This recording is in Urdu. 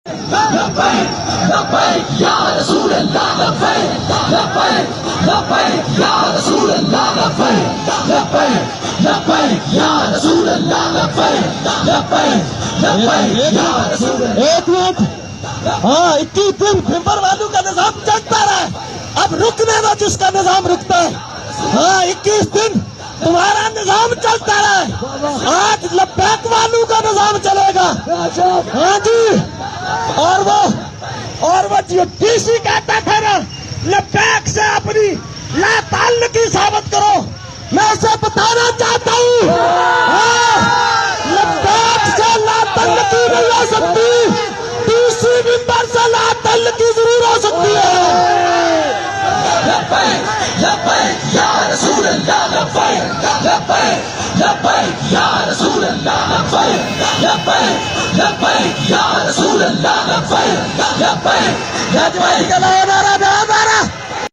لبیک لبیک یا رسول اللہ لبیک لبیک لبیک یا رسول اللہ لبیک لبیک لبیک یا رسول اللہ لبیک لبیک لبیک یا رسول اللہ. ایک منٹ. ہاں 21 دن ممبر والوں کا نظام چلتا رہا، اب رکنے دو جس کا نظام رکتا ہے. ہاں 21 دن تمہارا نظام چلتا رہا، آج لبیک والوں کا نظام چلے گا. ہاں جی. اور وہ جو ڈی سی کہتا تھا نا لبیک سے اپنی لا تعلقی ثابت کرو، میں اسے بتانا چاہتا ہوں لبیک سے لا تعلقی نہیں ہو سکتی، ڈی سی ممبر سے لا تعلقی ضرور ہو سکتی ہے. لبیک لبیک یا رسول اللہ لبیک لبیک لبیک یا رسول اللہ لبیک لبیک لبیک یا رسول اللہ لبیک لبیک لبیک.